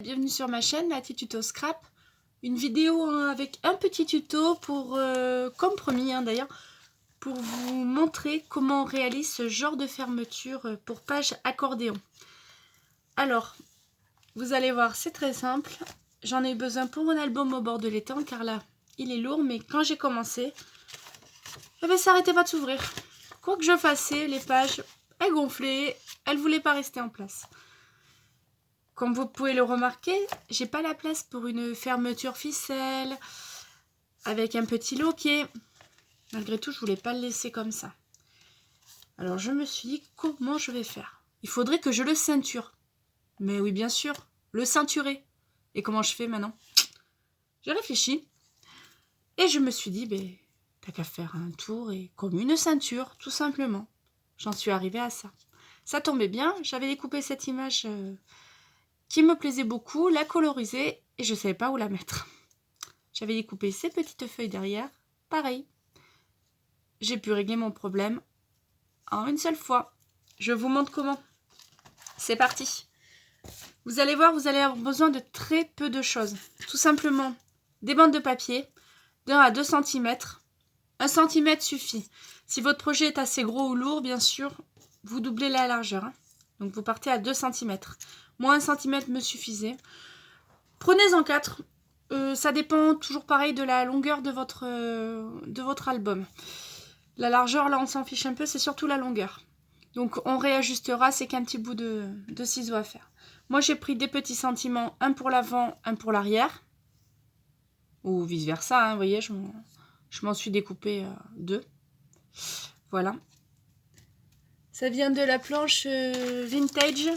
Bienvenue sur ma chaîne, Mathie Tuto Scrap. Une vidéo avec un petit tuto pour, comme promis d'ailleurs, pour vous montrer comment on réalise ce genre de fermeture pour page accordéon. Alors, vous allez voir, c'est très simple. J'en ai besoin pour mon album au bord de l'étang car là, il est lourd, mais quand j'ai commencé, ça n'arrêtait pas de s'ouvrir. Quoi que je fassais, les pages, elles gonflaient, elles ne voulaient pas rester en place. Comme vous pouvez le remarquer, j'ai pas la place pour une fermeture ficelle avec un petit loquet. Malgré tout, je voulais pas le laisser comme ça. Alors je me suis dit, comment je vais faire? Il faudrait que je le ceinture. Mais oui, bien sûr, le ceinturer. Et comment je fais maintenant? J'ai réfléchi. Et je me suis dit, t'as qu'à faire un tour et comme une ceinture, tout simplement. J'en suis arrivée à ça. Ça tombait bien, j'avais découpé cette image qui me plaisait beaucoup, la coloriser et je ne savais pas où la mettre. J'avais découpé ces petites feuilles derrière, pareil. J'ai pu régler mon problème en une seule fois. Je vous montre comment. C'est parti. Vous allez voir, vous allez avoir besoin de très peu de choses. Tout simplement des bandes de papier d'1 à 2 cm. 1 cm suffit. Si votre projet est assez gros ou lourd, bien sûr, vous doublez la largeur. Donc vous partez à 2 cm. Moi, 1 cm me suffisait. Prenez-en 4. Ça dépend toujours pareil de la longueur de votre album. La largeur, là, on s'en fiche un peu, c'est surtout la longueur. Donc, on réajustera, c'est qu'un petit bout de ciseaux à faire. Moi, j'ai pris des petits sentiments, un pour l'avant, un pour l'arrière. Ou vice-versa, vous voyez, je m'en suis découpé 2. Voilà. Ça vient de la planche vintage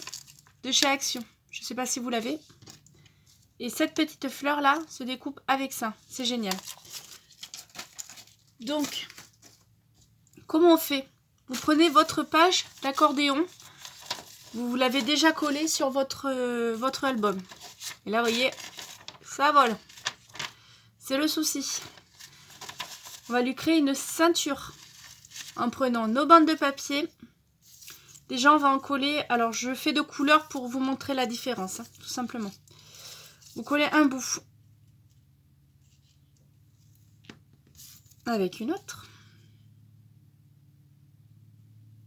de chez Action. Je ne sais pas si vous l'avez. Et cette petite fleur là se découpe avec ça. C'est génial. Donc, comment on fait? Vous prenez votre page d'accordéon. Vous l'avez déjà collée sur votre album. Et là, vous voyez, ça vole. C'est le souci. On va lui créer une ceinture en prenant nos bandes de papier. Déjà, on va en coller. Alors, je fais de couleurs pour vous montrer la différence, tout simplement. Vous collez un bout avec une autre.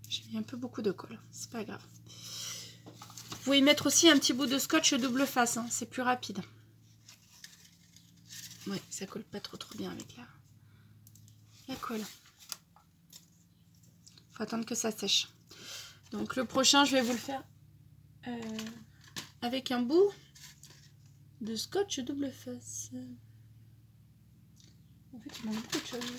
J'ai mis un peu beaucoup de colle, c'est pas grave. Vous pouvez y mettre aussi un petit bout de scotch double face, c'est plus rapide. Ouais, ça colle pas trop bien avec la colle. Faut attendre que ça sèche. Donc le prochain, je vais vous le faire avec un bout de scotch double face. En fait, il manque beaucoup de choses.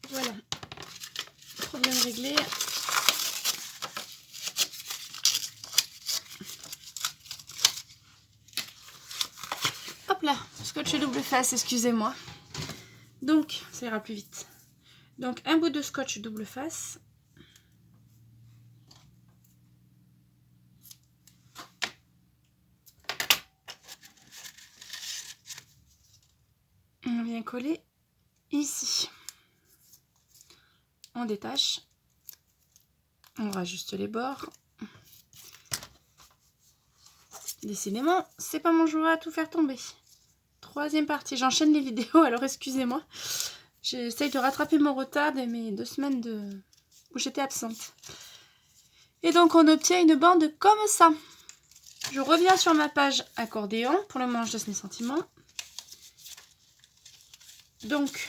Voilà. Problème réglé. Hop là, scotch double face, excusez-moi. Donc, ça ira plus vite. Donc, un bout de scotch double face. On vient coller ici. On détache. On rajuste les bords. Décidément, c'est pas mon jour à tout faire tomber. Troisième partie. J'enchaîne les vidéos, alors excusez-moi. J'essaye de rattraper mon retard de mes 2 semaines où j'étais absente. Et donc, on obtient une bande comme ça. Je reviens sur ma page accordéon pour le manche de mes sentiments. Donc,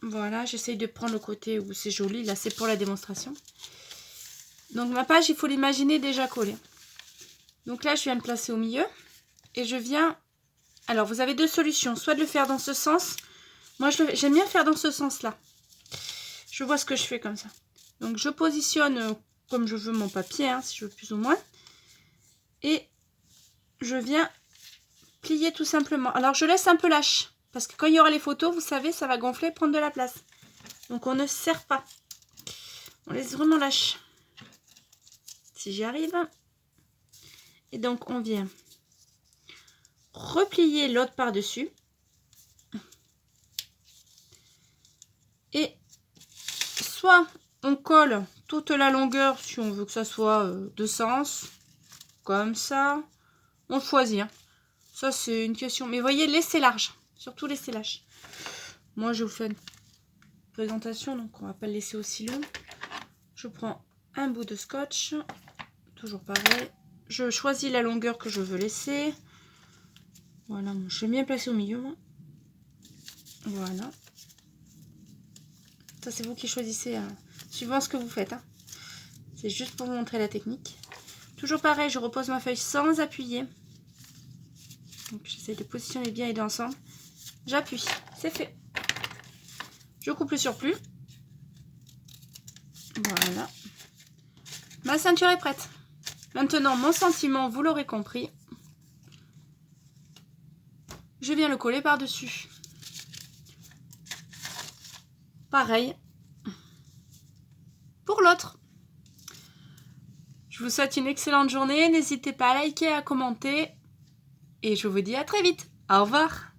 voilà, j'essaye de prendre le côté où c'est joli. Là, c'est pour la démonstration. Donc, ma page, il faut l'imaginer déjà collée. Donc là, je viens de placer au milieu. Et je viens... Alors, vous avez 2 solutions. Soit de le faire dans ce sens. Moi, j'aime bien faire dans ce sens-là. Je vois ce que je fais comme ça. Donc, je positionne comme je veux mon papier, si je veux plus ou moins. Et je viens plier tout simplement. Alors, je laisse un peu lâche. Parce que quand il y aura les photos, vous savez, ça va gonfler, prendre de la place. Donc, on ne serre pas. On laisse vraiment lâche. Si j'y arrive. Et donc, on vient replier l'autre par-dessus. soit on colle toute la longueur si on veut que ça soit de sens, comme ça. On choisit. Hein. Ça, c'est une question. Mais voyez, laissez large. Surtout laissez large. Moi, je vous fais une présentation, donc on va pas le laisser aussi long. Je prends un bout de scotch. Toujours pareil. Je choisis la longueur que je veux laisser. Voilà, je vais bien placer au milieu, moi. Voilà. Ça, c'est vous qui choisissez, suivant ce que vous faites. Hein. C'est juste pour vous montrer la technique. Toujours pareil, je repose ma feuille sans appuyer. Donc, j'essaie de positionner bien les deux ensemble. J'appuie, c'est fait. Je coupe le surplus. Voilà. Ma ceinture est prête. Maintenant, mon sentiment, vous l'aurez compris. Je viens le coller par-dessus. Pareil pour l'autre. Je vous souhaite une excellente journée. N'hésitez pas à liker, à commenter. Et je vous dis à très vite. Au revoir.